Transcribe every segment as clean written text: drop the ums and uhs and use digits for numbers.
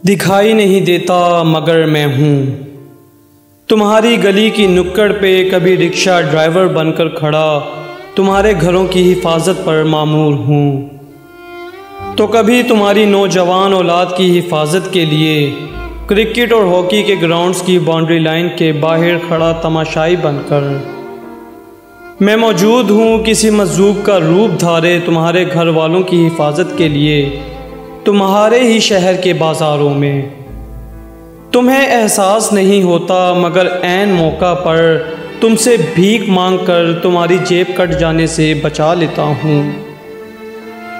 दिखाई नहीं देता मगर मैं हूँ तुम्हारी गली की नुक्कड़ पे, कभी रिक्शा ड्राइवर बनकर खड़ा तुम्हारे घरों की हिफाजत पर मामूर हूँ। तो कभी तुम्हारी नौजवान औलाद की हिफाजत के लिए क्रिकेट और हॉकी के ग्राउंड्स की बाउंड्री लाइन के बाहर खड़ा तमाशाई बनकर मैं मौजूद हूँ। किसी मजलूम का रूप धारे तुम्हारे घर वालों की हिफाजत के लिए तुम्हारे ही शहर के बाज़ारों में। तुम्हें एहसास नहीं होता मगर ऐन मौका पर तुमसे भीख मांगकर तुम्हारी जेब कट जाने से बचा लेता हूँ।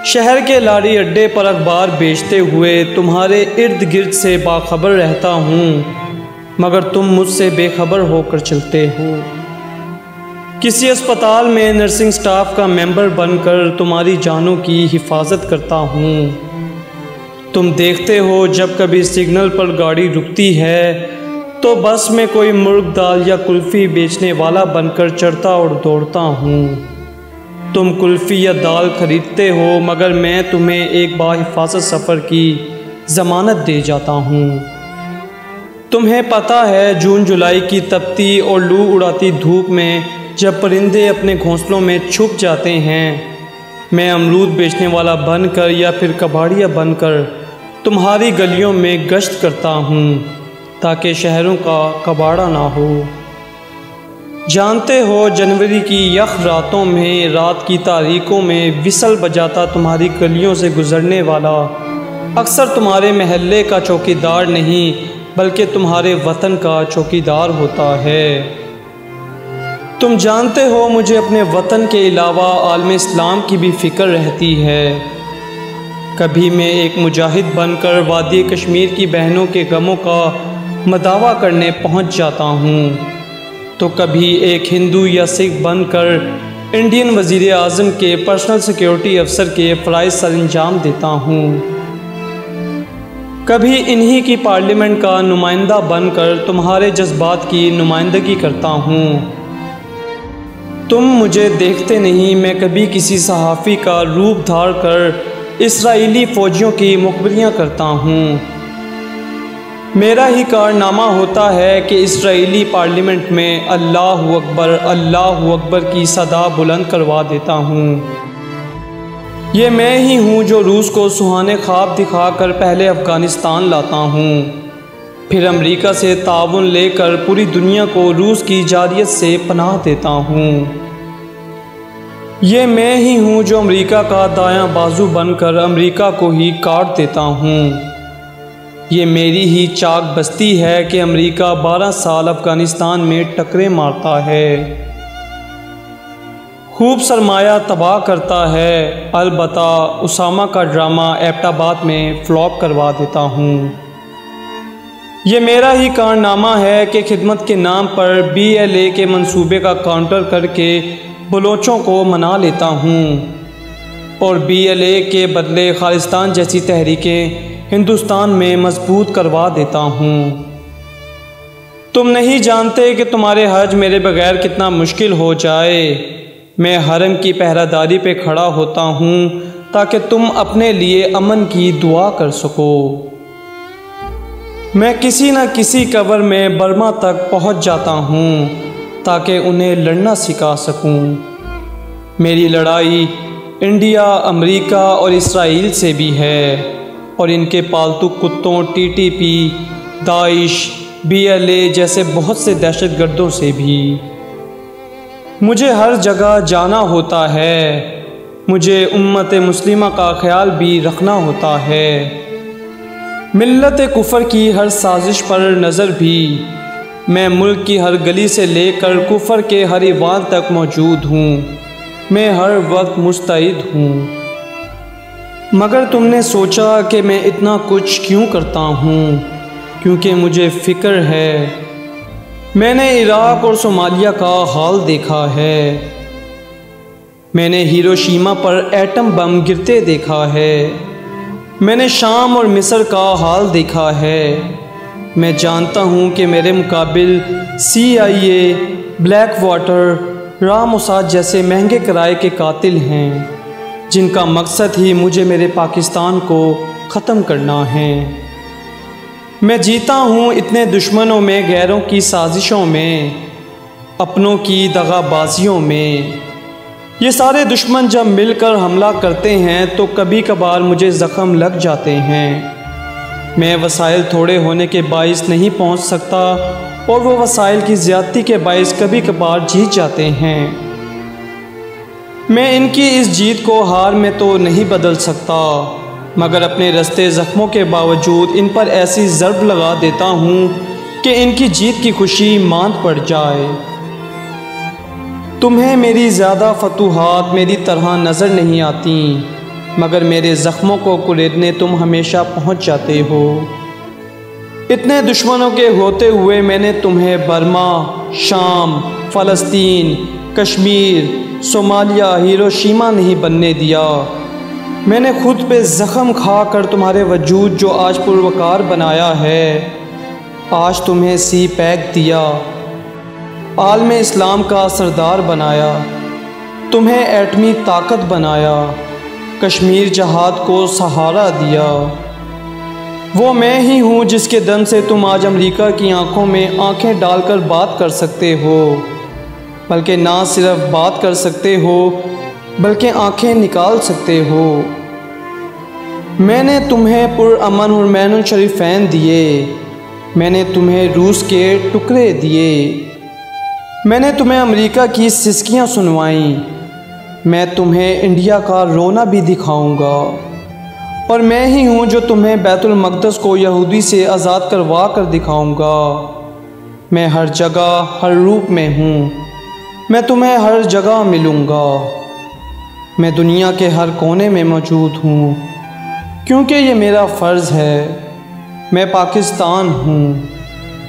शहर के लारी अड्डे पर अखबार बेचते हुए तुम्हारे इर्द गिर्द से बाखबर रहता हूँ मगर तुम मुझसे बेखबर होकर चलते हो। किसी अस्पताल में नर्सिंग स्टाफ का मेंबर बनकर तुम्हारी जानों की हिफाजत करता हूँ। तुम देखते हो जब कभी सिग्नल पर गाड़ी रुकती है तो बस में कोई मुर्ग दाल या कुल्फ़ी बेचने वाला बनकर चढ़ता और दौड़ता हूँ। तुम कुल्फ़ी या दाल खरीदते हो मगर मैं तुम्हें एक बाहिफाजत सफ़र की ज़मानत दे जाता हूँ। तुम्हें पता है जून जुलाई की तपती और लू उड़ाती धूप में जब परिंदे अपने घोंसलों में छुप जाते हैं, मैं अमरूद बेचने वाला बनकर या फिर कबाड़िया बनकर तुम्हारी गलियों में गश्त करता हूँ ताकि शहरों का कबाड़ा ना हो। जानते हो जनवरी की यख रातों में, रात की तारीकों में विसल बजाता तुम्हारी गलियों से गुजरने वाला अक्सर तुम्हारे महल्ले का चौकीदार नहीं बल्कि तुम्हारे वतन का चौकीदार होता है। तुम जानते हो मुझे अपने वतन के अलावा आलम इस्लाम की भी फ़िक्र रहती है। कभी मैं एक मुजाहिद बनकर वादी कश्मीर की बहनों के गमों का मदावा करने पहुंच जाता हूं, तो कभी एक हिंदू या सिख बनकर इंडियन वज़ीर आज़म के पर्सनल सिक्योरिटी अफसर के फ़राइज़ सरअंजाम देता हूं। कभी इन्हीं की पार्लियामेंट का नुमाइंदा बनकर तुम्हारे जज्बात की नुमाइंदगी करता हूं। तुम मुझे देखते नहीं, मैं कभी किसी सहाफ़ी का रूप धार कर इसराइली फ़ौजियों की मुखबरियाँ करता हूँ। मेरा ही कारनामा होता है कि इसराइली पार्लियामेंट में अल्लाहु अकबर की सदा बुलंद करवा देता हूँ। ये मैं ही हूँ जो रूस को सुहाने ख्वाब दिखाकर पहले अफ़गानिस्तान लाता हूँ, फिर अमेरिका से ताउन लेकर पूरी दुनिया को रूस की जारियत से पनाह देता हूँ। ये मैं ही हूँ जो अमेरिका का दायां बाजू बनकर अमेरिका को ही काट देता हूँ। ये मेरी ही चाक बस्ती है कि अमेरिका 12 साल अफ़गानिस्तान में टकरे मारता है, खूब सरमाया तबाह करता है, अलबत्ता उसामा का ड्रामा एबटाबाद में फ्लॉप करवा देता हूँ। ये मेरा ही कारनामा है कि खिदमत के नाम पर BLA के मंसूबे का काउंटर करके बलोचों को मना लेता हूँ और BLA के बदले खालिस्तान जैसी तहरीकें हिंदुस्तान में मजबूत करवा देता हूँ। तुम नहीं जानते कि तुम्हारे हज मेरे बगैर कितना मुश्किल हो जाए। मैं हरम की पहरादारी पे खड़ा होता हूँ ताकि तुम अपने लिए अमन की दुआ कर सको। मैं किसी न किसी कब्र में बर्मा तक पहुँच जाता हूँ ताकि उन्हें लड़ना सिखा सकूं। मेरी लड़ाई इंडिया, अमेरिका और इसराइल से भी है और इनके पालतू कुत्तों TTP, दाइश, BLA जैसे बहुत से दहशतगर्दों से भी। मुझे हर जगह जाना होता है, मुझे उम्मत मुस्लिमा का ख्याल भी रखना होता है। मिल्लत कुफर की हर साजिश पर नज़र भी, मैं मुल्क की हर गली से लेकर कुफर के हर ईवान तक मौजूद हूँ। मैं हर वक्त मुस्तैद हूँ। मगर तुमने सोचा कि मैं इतना कुछ क्यों करता हूँ? क्योंकि मुझे फ़िक्र है। मैंने इराक़ और सोमालिया का हाल देखा है। मैंने हिरोशिमा पर एटम बम गिरते देखा है। मैंने शाम और मिस्र का हाल देखा है। मैं जानता हूँ कि मेरे मुकाबिल CIA, ब्लैक वाटर, रामोसाद जैसे महंगे किराए के कातिल हैं जिनका मकसद ही मुझे मेरे पाकिस्तान को ख़त्म करना है। मैं जीता हूँ इतने दुश्मनों में, गैरों की साजिशों में, अपनों की दगाबाजियों में। ये सारे दुश्मन जब मिलकर हमला करते हैं तो कभी कभार मुझे ज़ख्म लग जाते हैं। मैं वसाइल थोड़े होने के बाइस नहीं पहुंच सकता और वो वसाइल की ज़्यादती के बाइस कभी कभार जीत जाते हैं। मैं इनकी इस जीत को हार में तो नहीं बदल सकता, मगर अपने रस्ते ज़ख्मों के बावजूद इन पर ऐसी ज़रब लगा देता हूँ कि इनकी जीत की खुशी मांद पड़ जाए। तुम्हें मेरी ज़्यादा फतूहात मेरी तरह नज़र नहीं आती, मगर मेरे ज़ख्मों को कुरेदने तुम हमेशा पहुँच जाते हो। इतने दुश्मनों के होते हुए मैंने तुम्हें बर्मा, शाम, फ़लस्तीन, कश्मीर, सोमालिया, हिरोशिमा नहीं बनने दिया। मैंने खुद पे ज़ख्म खा कर तुम्हारे वजूद जो आज पुरवकार बनाया है, आज तुम्हें सी पैक दिया, आलम इस्लाम का सरदार बनाया, तुम्हें एटमी ताकत बनाया, कश्मीर जहाद को सहारा दिया। वो मैं ही हूँ जिसके दम से तुम आज अमेरिका की आंखों में आंखें डालकर बात कर सकते हो, बल्कि ना सिर्फ बात कर सकते हो बल्कि आंखें निकाल सकते हो। मैंने तुम्हें पुरअमन हुरमैनुल शरीफैन दिए, मैंने तुम्हें रूस के टुकड़े दिए, मैंने तुम्हें अमेरिका की सिसकियाँ सुनवाईं, मैं तुम्हें इंडिया का रोना भी दिखाऊंगा। और मैं ही हूँ जो तुम्हें बैतुल मक़दस को यहूदी से आज़ाद करवा कर दिखाऊंगा। मैं हर जगह हर रूप में हूँ, मैं तुम्हें हर जगह मिलूँगा। मैं दुनिया के हर कोने में मौजूद हूँ, क्योंकि ये मेरा फ़र्ज़ है। मैं पाकिस्तान हूँ,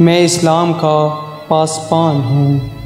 मैं इस्लाम का पासबान हूँ।